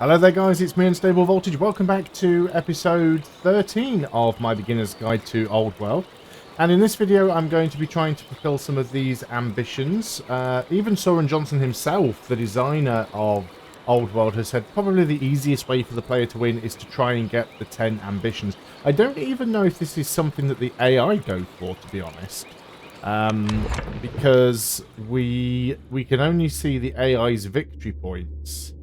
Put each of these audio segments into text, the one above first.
Hello there guys, it's me Unstable Voltage. Welcome back to episode 13 of my beginner's guide to Old World. And in this video I'm going to be trying to fulfill some of these ambitions. Even Soren Johnson himself, the designer of Old World, has said probably the easiest way for the player to win is to try and get the 10 ambitions. I don't even know if this is something that the AI go for, to be honest. Because we can only see the AI's victory points.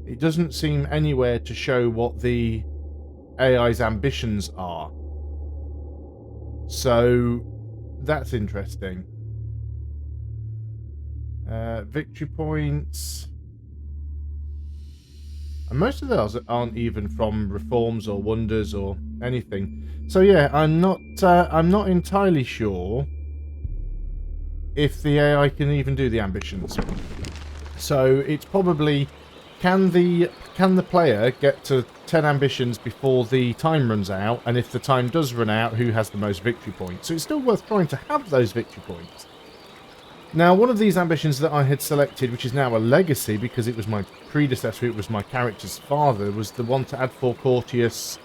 It doesn't seem anywhere to show what the AI's ambitions are. So, that's interesting. Victory points. And most of those aren't even from reforms or wonders or anything. So yeah, I'm not entirely sure if the AI can even do the ambitions. So it's probably, can the player get to 10 ambitions before the time runs out? And if the time does run out, who has the most victory points? So it's still worth trying to have those victory points. Now, one of these ambitions that I had selected, which is now a legacy because it was my predecessor, it was my character's father, was the one to add four courtiers,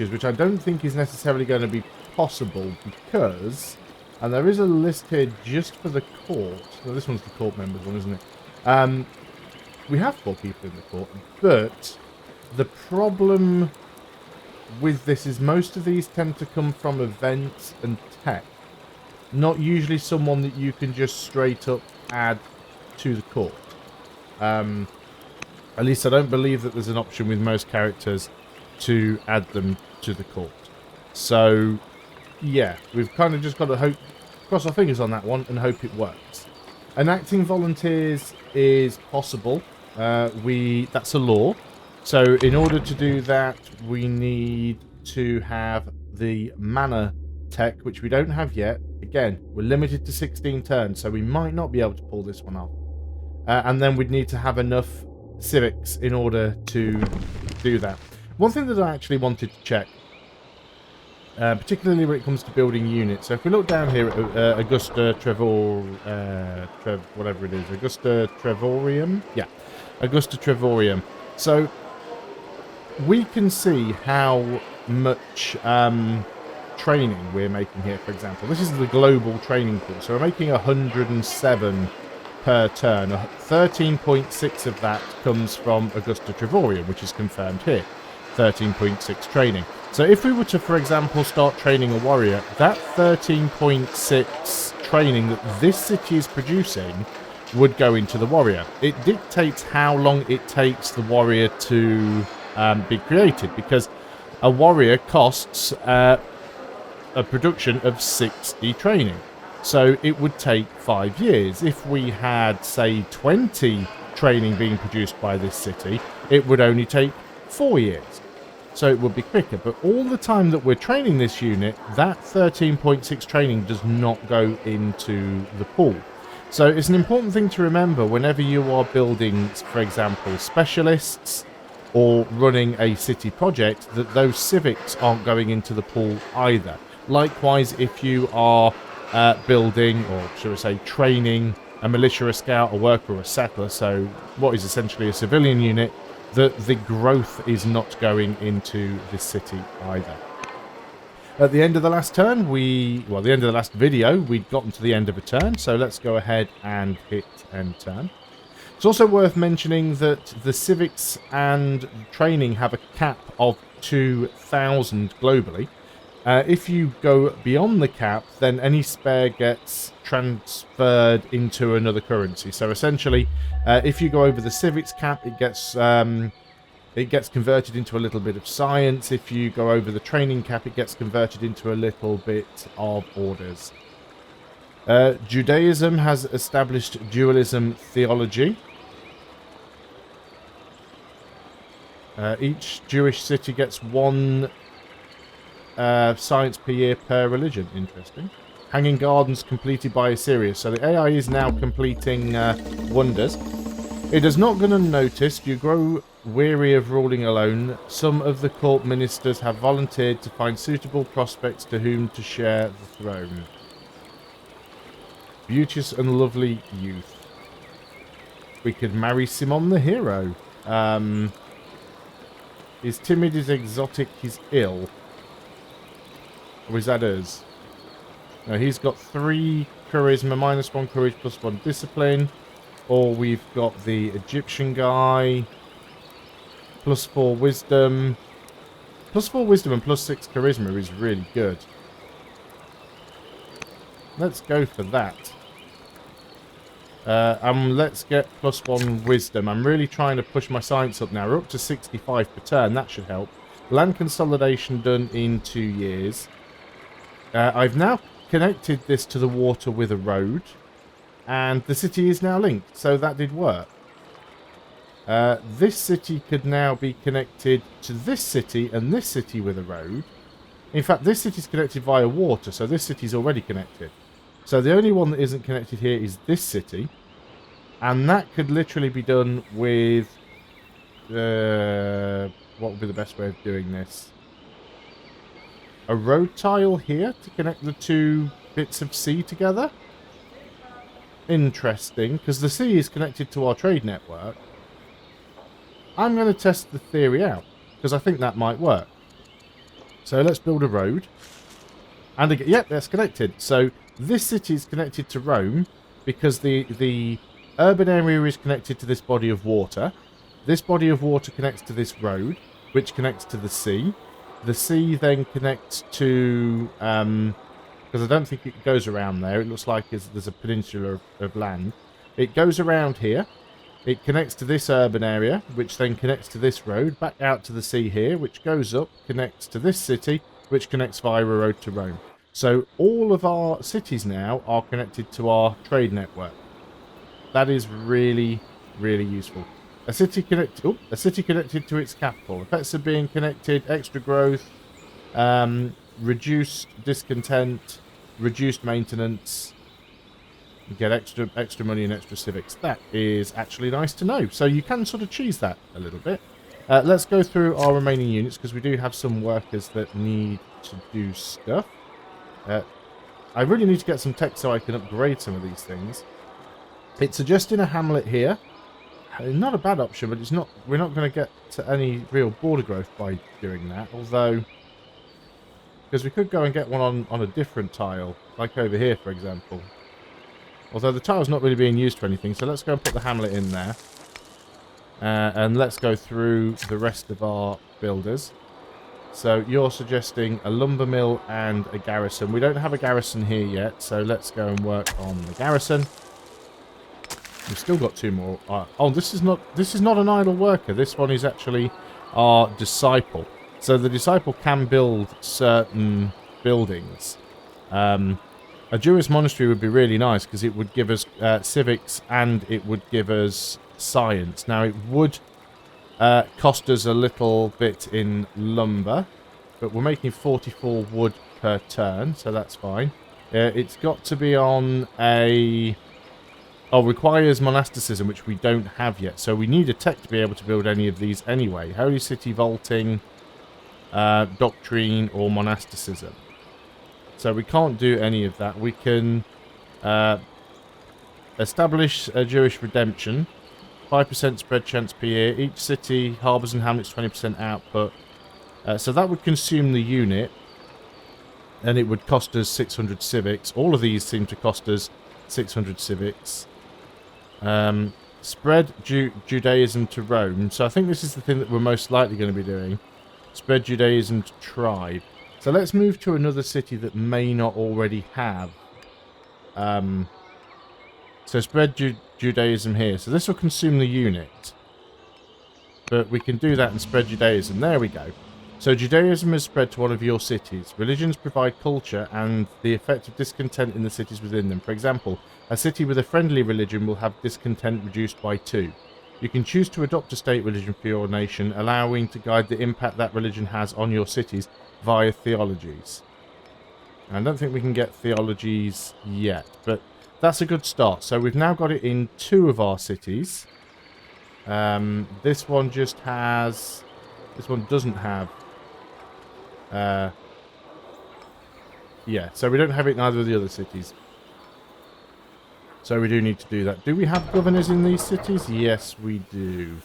which I don't think is necessarily going to be possible because, and there is a list here just for the court. Well, this one's the court members one, isn't it? We have 4 people in the court, but the problem with this is most of these tend to come from events and tech. Not usually someone that you can just straight up add to the court. At least I don't believe that there's an option with most characters to add them to the court. So, yeah, we've kind of just got to cross our fingers on that one and hope it works. Enacting volunteers is possible. That's a law. So in order to do that, we need to have the mana tech, which we don't have yet. Again, we're limited to 16 turns, so we might not be able to pull this one off. And then we'd need to have enough civics in order to do that. One thing that I actually wanted to check, particularly when it comes to building units. So if we look down here at Augusta whatever it is, Augusta Trevorium? Yeah, Augusta Trevorium. So we can see how much training we're making here, for example. This is the global training pool. So we're making 107 per turn. 13.6 of that comes from Augusta Trevorium, which is confirmed here. 13.6 training. So if we were to, for example, start training a warrior, that 13.6 training that this city is producing would go into the warrior. It dictates how long it takes the warrior to be created, because a warrior costs a production of 60 training. So it would take 5 years. If we had, say, 20 training being produced by this city, it would only take 4 years. So it would be quicker. But all the time that we're training this unit, that 13.6 training does not go into the pool. So it's an important thing to remember whenever you are building, for example, specialists or running a city project, that those civics aren't going into the pool either. Likewise, if you are building, or should I say training, a militia, a scout, a worker, or a settler, so what is essentially a civilian unit, the growth is not going into this city either. At the end of the last turn, the end of the last video, we'd gotten to the end of a turn, so let's go ahead and hit end turn. It's also worth mentioning that the civics and training have a cap of 2,000 globally. If you go beyond the cap, then any spare gets transferred into another currency. So essentially, if you go over the civics cap, it gets converted into a little bit of science. If you go over the training cap, it gets converted into a little bit of orders. Judaism has established dualism theology. Each Jewish city gets 1 science per year per religion. Interesting. Hanging Gardens completed by Assyria. So the AI is now completing wonders. It is not going to notice. You grow weary of ruling alone. Some of the court ministers have volunteered to find suitable prospects to whom to share the throne. Beauteous and lovely youth. We could marry Simon the hero. He's timid, he's exotic, he's ill. Or is that us? No, he's got 3 charisma, -1 courage, +1 discipline. Or we've got the Egyptian guy, +4 wisdom. +4 wisdom and +6 charisma is really good. Let's go for that. Let's get +1 wisdom. I'm really trying to push my science up now. We're up to 65 per turn. That should help. Land consolidation done in 2 years. I've now connected this to the water with a road. And the city is now linked. So that did work. This city could now be connected to this city and this city with a road. In fact, this city is connected via water. So this city is already connected. So the only one that isn't connected here is this city. And that could literally be done with... what would be the best way of doing this? A road tile here to connect the 2 bits of sea together. Interesting, because the sea is connected to our trade network. I'm going to test the theory out, because I think that might work. So let's build a road. And again, yep, that's connected. So this city is connected to Rome because the urban area is connected to this body of water. This body of water connects to this road, which connects to the sea. The sea then connects to... because I don't think it goes around there. It looks like there's a peninsula of land. It goes around here. It connects to this urban area, which then connects to this road, back out to the sea here, which goes up, connects to this city, which connects via a road to Rome. So all of our cities now are connected to our trade network. That is really, really useful. A city connected to its capital. Effects of being connected, extra growth, reduced discontent, reduced maintenance. You get extra money and extra civics. That is actually nice to know. So you can sort of cheese that a little bit. Let's go through our remaining units because we do have some workers that need to do stuff. I really need to get some tech so I can upgrade some of these things. It's suggesting a hamlet here. Not a bad option, but it's not. We're not going to get to any real border growth by doing that. Although, because we could go and get one on a different tile, like over here, for example. Although the tile's not really being used for anything, so let's go and put the hamlet in there. And let's go through the rest of our builders. So you're suggesting a lumber mill and a garrison. We don't have a garrison here yet, so let's go and work on the garrison. We've still got 2 more. Oh, this is not an idle worker. This one is actually our disciple. So the disciple can build certain buildings. A Jewish monastery would be really nice because it would give us civics and it would give us science. Now it would cost us a little bit in lumber, but we're making 44 wood per turn, so that's fine. It's got to be on a... Oh, requires monasticism, which we don't have yet. So we need a tech to be able to build any of these anyway. Holy City Vaulting, Doctrine, or Monasticism. So we can't do any of that. We can establish a Jewish redemption. 5% spread chance per year. Each city, harbours and hamlets, 20% output. So that would consume the unit. And it would cost us 600 civics. All of these seem to cost us 600 civics. Spread Judaism to Rome. So I think this is the thing that we're most likely going to be doing. Spread Judaism to tribe. So let's move to another city that may not already have. So spread Judaism here. So this will consume the unit. But we can do that and spread Judaism. There we go. So Judaism is spread to one of your cities. Religions provide culture and the effect of discontent in the cities within them. For example, a city with a friendly religion will have discontent reduced by 2. You can choose to adopt a state religion for your nation, allowing to guide the impact that religion has on your cities via theologies. I don't think we can get theologies yet, but that's a good start. So we've now got it in 2 of our cities. This one just has... This one doesn't have... yeah, so we don't have it in either of the other cities. So we do need to do that. Do we have governors in these cities? Yes, we do.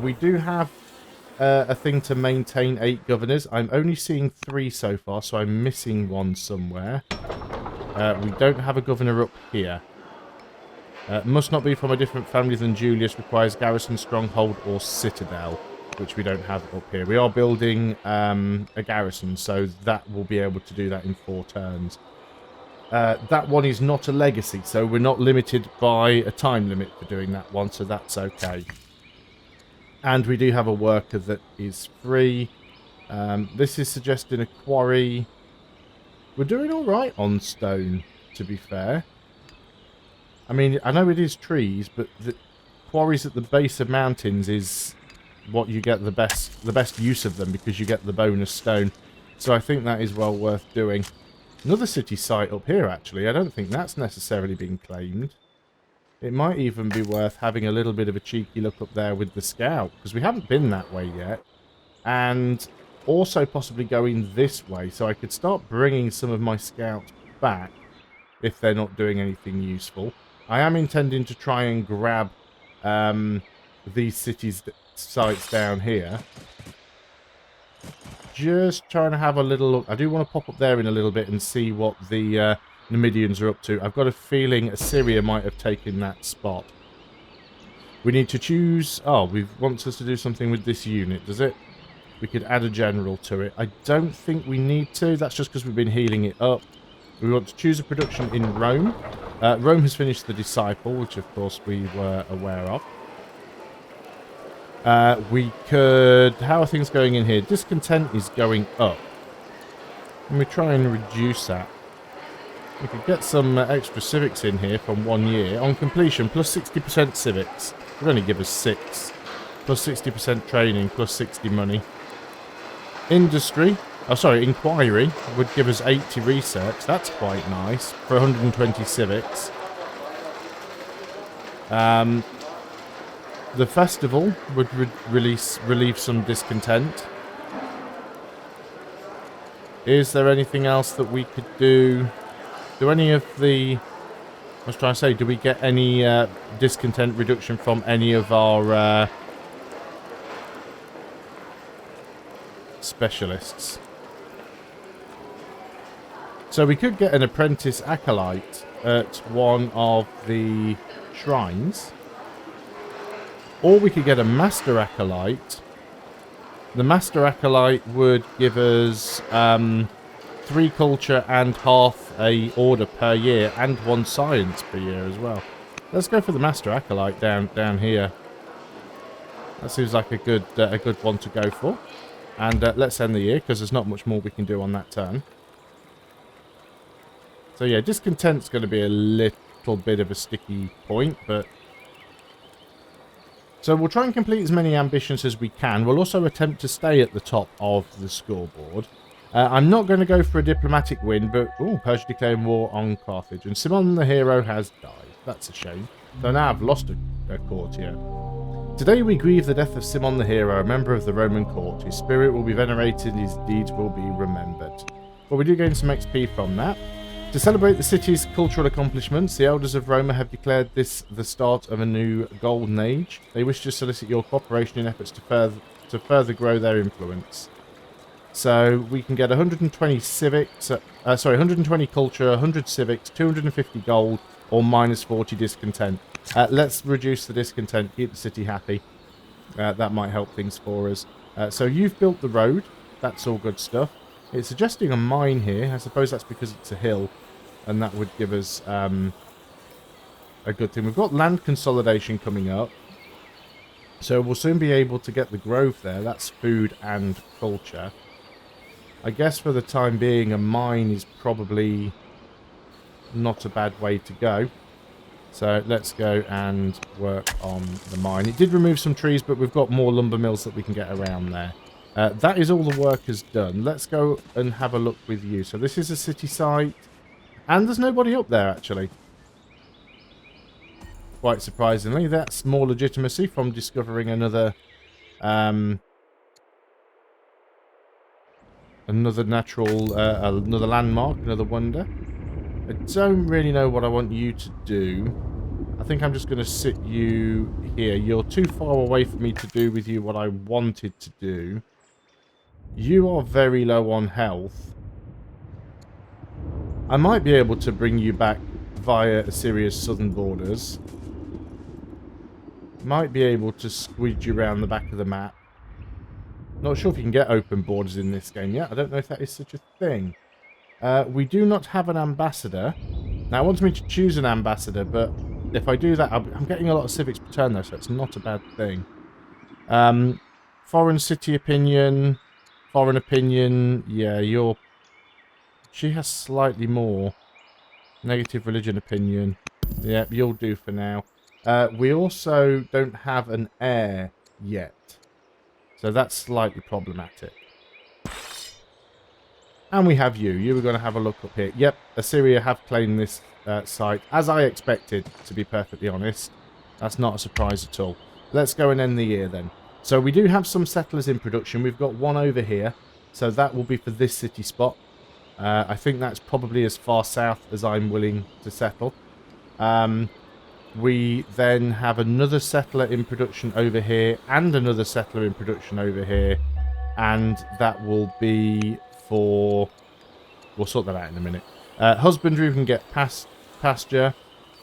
We do have a thing to maintain 8 governors. I'm only seeing 3 so far, so I'm missing one somewhere. We don't have a governor up here. Must not be from a different family than Julius. Requires garrison, stronghold, or citadel, which we don't have up here. We are building a garrison, so that will be able to do that in 4 turns. That one is not a legacy, so we're not limited by a time limit for doing that one, so that's okay. And we do have a worker that is free. This is suggesting a quarry. We're doing alright on stone, to be fair. I mean, I know it is trees, but the quarries at the base of mountains is what you get the best use of them, because you get the bonus stone. So I think that is well worth doing. Another city site up here, actually. I don't think that's necessarily been claimed. It might even be worth having a little bit of a cheeky look up there with the scout, because we haven't been that way yet. And also possibly going this way, so I could start bringing some of my scouts back if they're not doing anything useful. I am intending to try and grab these cities sites down here. Just trying to have a little look. I do want to pop up there in a little bit and see what the Numidians are up to. I've got a feeling Assyria might have taken that spot. We need to choose... Oh, it wants us to do something with this unit, does it? We could add a general to it. I don't think we need to. That's just because we've been healing it up. We want to choose a production in Rome. Rome has finished the Disciple, which of course we were aware of. We could... How are things going in here? Discontent is going up. Let me try and reduce that. We could get some extra civics in here from 1 year. On completion, plus 60% civics. Would only give us 6. Plus 60% training, plus 60 money. Industry... Oh, sorry, inquiry would give us 80 research. That's quite nice for 120 civics. The festival would relieve some discontent. Is there anything else that we could do? Do any of the... I was trying to say, do we get any discontent reduction from any of our specialists? So we could get an apprentice acolyte at one of the shrines. Or we could get a master acolyte. The master acolyte would give us 3 culture and half a order per year, and 1 science per year as well. Let's go for the master acolyte down here. That seems like a good one to go for. And let's end the year, because there's not much more we can do on that turn. So yeah, discontent's going to be a little bit of a sticky point, but... So we'll try and complete as many ambitions as we can. We'll also attempt to stay at the top of the scoreboard. I'm not going to go for a diplomatic win, but... Oh, Persia declaring war on Carthage. And Simon the hero has died. That's a shame. So now I've lost a courtier. Today we grieve the death of Simon the hero, a member of the Roman court. His spirit will be venerated, his deeds will be remembered. Well, we do gain some XP from that. To celebrate the city's cultural accomplishments, the elders of Roma have declared this the start of a new golden age. They wish to solicit your cooperation in efforts to further grow their influence. So we can get 120 civics, 120 culture, 100 civics, 250 gold, or minus 40 discontent. Let's reduce the discontent, keep the city happy. That might help things for us. So you've built the road. That's all good stuff. It's suggesting a mine here. I suppose that's because it's a hill, and that would give us a good thing. We've got land consolidation coming up, so we'll soon be able to get the grove there. That's food and culture. I guess for the time being, a mine is probably not a bad way to go. So let's go and work on the mine. It did remove some trees, but we've got more lumber mills that we can get around there. That is all the workers done. Let's go and have a look with you. So this is a city site. And there's nobody up there, actually. Quite surprisingly. That's more legitimacy from discovering another... another natural... another landmark, another wonder. I don't really know what I want you to do. I think I'm just going to sit you here. You're too far away for me to do with you what I wanted to do. You are very low on health. I might be able to bring you back via Assyria's southern borders. Might be able to squeeze you around the back of the map. Not sure if you can get open borders in this game yet. I don't know if that is such a thing. We do not have an ambassador. Now, it wants me to choose an ambassador, but if I do that, I'm getting a lot of civics per turn, though, so it's not a bad thing. Foreign city opinion. Foreign opinion. Yeah, you're... She has slightly more. Negative religion opinion. Yeah, you'll do for now. We also don't have an heir yet. So that's slightly problematic. And we have you. You were going to have a look up here. Yep, Assyria have claimed this site, as I expected, to be perfectly honest. That's not a surprise at all. Let's go and end the year then. So we do have some settlers in production. We've got one over here. So that will be for this city spot. I think that's probably as far south as I'm willing to settle. We then have another settler in production over here and another settler in production over here. And that will be for... We'll sort that out in a minute. Husbandry, we can get pasture.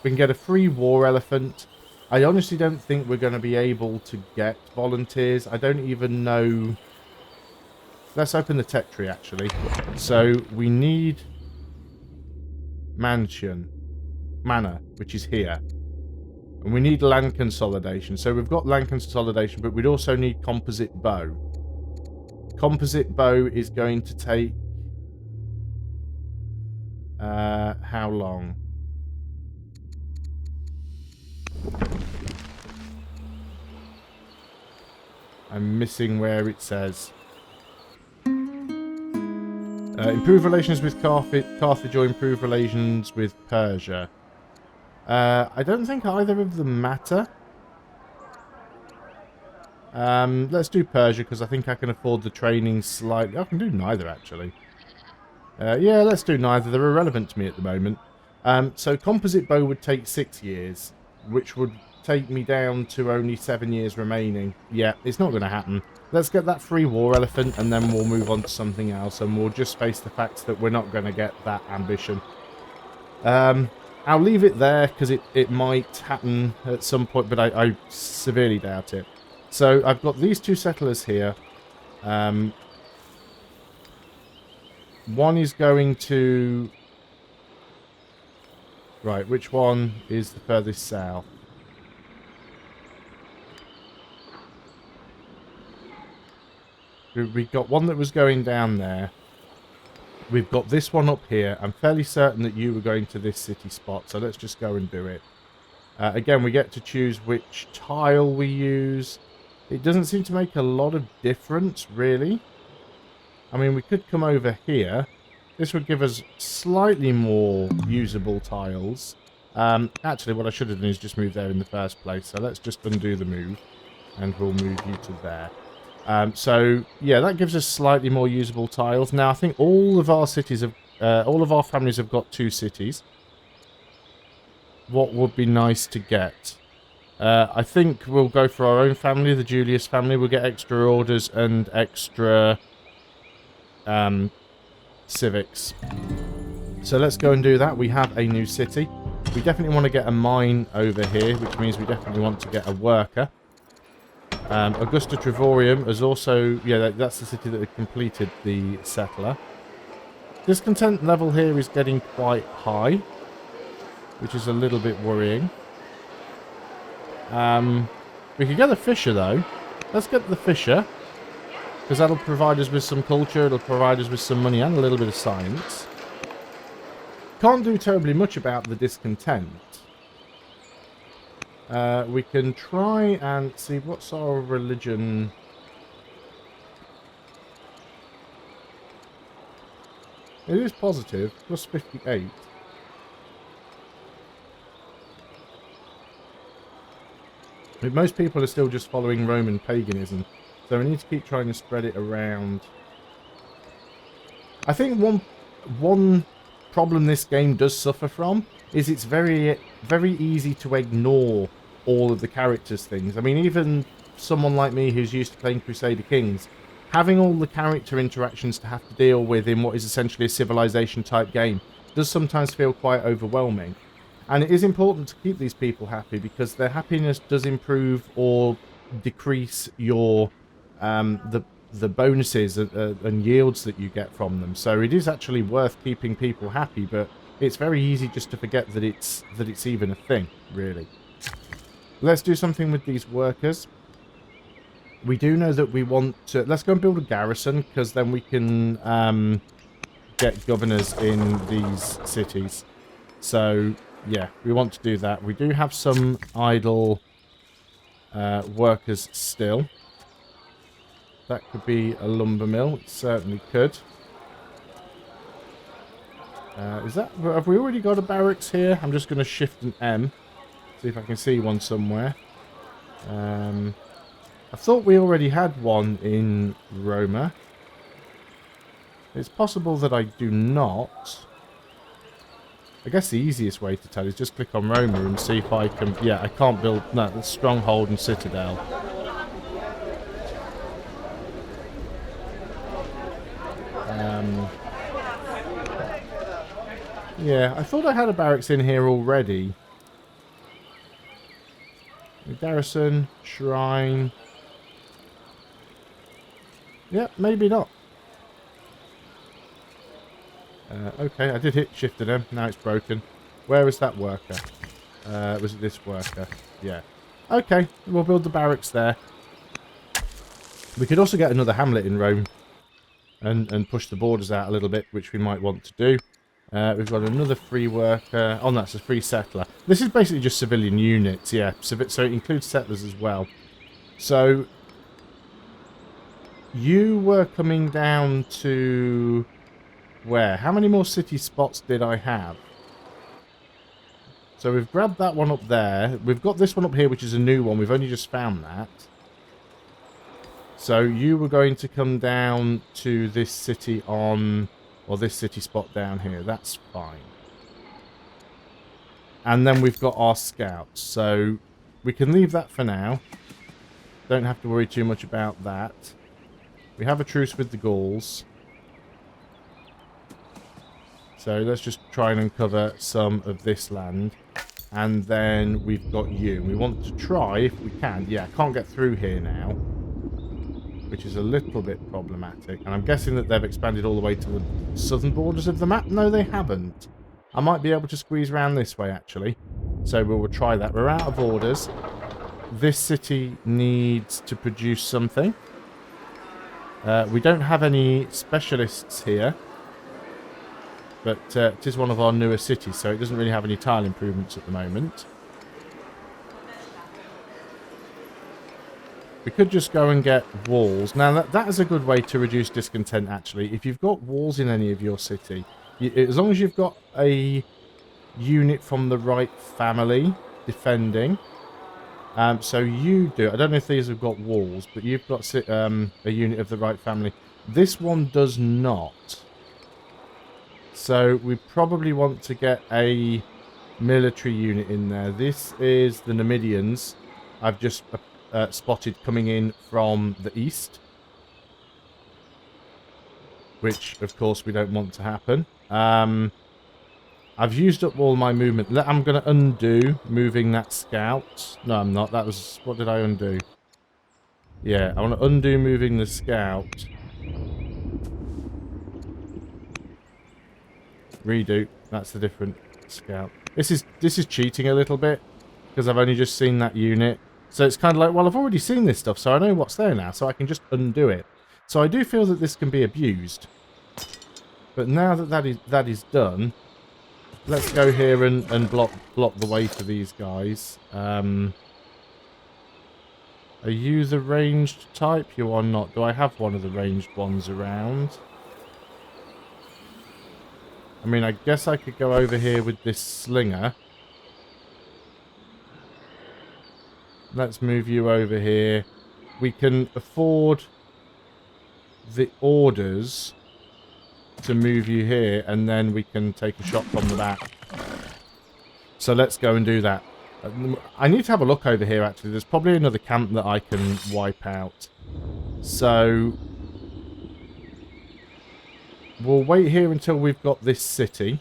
We can get a free war elephant. I honestly don't think we're going to be able to get volunteers. I don't even know... Let's open the tech tree, actually. So, we need... Manor, which is here. And we need land consolidation. So we've got land consolidation, but we'd also need composite bow. Composite bow is going to take... how long? I'm missing where it says. Improve relations with Carthage or improve relations with Persia. I don't think either of them matter. Let's do Persia because I think I can afford the training slightly. I can do neither, actually. Yeah, let's do neither. They're irrelevant to me at the moment. So composite bow would take 6 years, which would take me down to only 7 years remaining. Yeah, it's not going to happen. Let's get that free war elephant and then we'll move on to something else and we'll just face the fact that we're not going to get that ambition. I'll leave it there because it might happen at some point, but I severely doubt it. So I've got these two settlers here. One is going to... Right, which one is the furthest south? We got one that was going down there. We've got this one up here. I'm fairly certain that you were going to this city spot, so let's just go and do it. Again, we get to choose which tile we use. It doesn't seem to make a lot of difference, really. I mean, we could come over here. This would give us slightly more usable tiles. Actually, what I should have done is just move there in the first place. So let's just undo the move, and we'll move you to there. So, yeah, that gives us slightly more usable tiles. Now, I think all of our cities have, all of our families have got 2 cities. What would be nice to get? I think we'll go for our own family, the Julius family. We'll get extra orders and extra civics. So let's go and do that. We have a new city. We definitely want to get a mine over here, which means we definitely want to get a worker. Augusta Trevorium is also... Yeah, that's the city that had completed the settler. Discontent level here is getting quite high, which is a little bit worrying. We could get the fisher, though. Let's get the fisher, because that'll provide us with some culture, it'll provide us with some money and a little bit of science. Can't do terribly much about the discontent. We can try and see what's our religion. It is positive, plus 58. But most people are still just following Roman paganism, so we need to keep trying to spread it around. I think one problem this game does suffer from is it's very, very easy to ignore all of the characters' things. I mean, even someone like me who's used to playing Crusader Kings, having all the character interactions to have to deal with in what is essentially a civilization-type game does sometimes feel quite overwhelming. And it is important to keep these people happy because their happiness does improve or decrease your the bonuses and yields that you get from them. So it is actually worth keeping people happy, but it's very easy just to forget that it's even a thing, really. Let's do something with these workers. We do know that we want to... Let's go and build a garrison, because then we can get governors in these cities. So, yeah, we want to do that. We do have some idle workers still. That could be a lumber mill. It certainly could. Is that... Have we already got a barracks here? I'm just going to shift an M. See if I can see one somewhere. I thought we already had one in Roma. It's possible that I do not. I guess the easiest way to tell is just click on Roma and see if I can... Yeah, I can't build... No, it's Stronghold and Citadel. Yeah, I thought I had a barracks in here already. Garrison, shrine. Yep, maybe not. Okay, I did hit shift to them. Now it's broken. Where is that worker? Was it this worker? Yeah. Okay, we'll build the barracks there. We could also get another hamlet in Rome and push the borders out a little bit, which we might want to do. We've got another free worker. Oh, that's a free settler. This is basically just civilian units, yeah. So it includes settlers as well. So you were coming down to where? How many more city spots did I have? So we've grabbed that one up there. We've got this one up here, which is a new one. We've only just found that. So you were going to come down to this city on... Or this city spot down here. That's fine. And then we've got our scouts. So we can leave that for now. Don't have to worry too much about that. We have a truce with the Gauls. So let's just try and uncover some of this land. And then we've got you. We want to try, if we can. Yeah, I can't get through here now, which is a little bit problematic. And I'm guessing that they've expanded all the way to the southern borders of the map. No, they haven't. I might be able to squeeze around this way, actually. So we'll try that. We're out of orders. This city needs to produce something. We don't have any specialists here. But it is one of our newer cities, so it doesn't really have any tile improvements at the moment. We could just go and get walls. Now, that is a good way to reduce discontent, actually. If you've got walls in any of your city, as long as you've got a unit from the right family defending. So you do. I don't know if these have got walls, but you've got a unit of the right family. This one does not. So we probably want to get a military unit in there. This is the Numidians. I've just... spotted coming in from the east, which of course we don't want to happen. I've used up all my movement. I'm going to undo moving that scout. No, I'm not. That was... What did I undo? Yeah, I want to undo moving the scout. Redo. That's the different scout. This is cheating a little bit because I've only just seen that unit. So it's kind of like, well, I've already seen this stuff, so I know what's there now, so I can just undo it. So I do feel that this can be abused. But now that that is done, let's go here and block the way for these guys. Are you the ranged type? You are not. Do I have one of the ranged ones around? I mean, I guess I could go over here with this slinger. Let's move you over here. We can afford the orders to move you here, and then we can take a shot from the back. So let's go and do that. I need to have a look over here, actually. There's probably another camp that I can wipe out. So we'll wait here until we've got this city.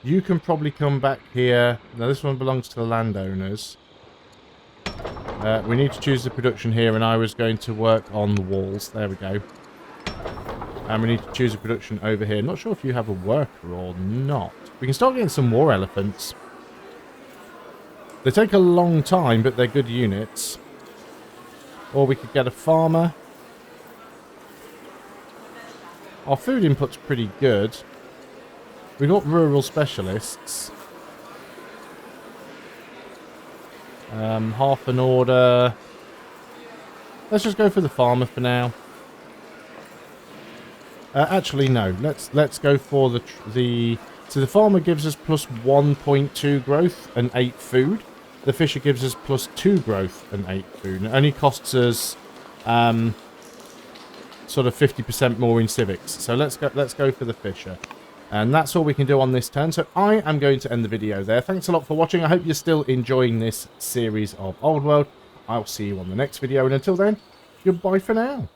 You can probably come back here. Now, this one belongs to the landowners. We need to choose the production here, and I was going to work on the walls. There we go. And we need to choose a production over here. Not sure if you have a worker or not. We can start getting some more elephants. They take a long time, but they're good units. Or we could get a farmer. Our food input's pretty good. We've got rural specialists. Half an order. Let's just go for the farmer for now. Actually, no. Let's go for the. So the farmer gives us plus 1.2 growth and 8 food. The fisher gives us plus 2 growth and 8 food. It only costs us sort of 50% more in civics. So let's go for the fisher. And that's all we can do on this turn. So I am going to end the video there. Thanks a lot for watching. I hope you're still enjoying this series of Old World. I'll see you on the next video. And until then, goodbye for now.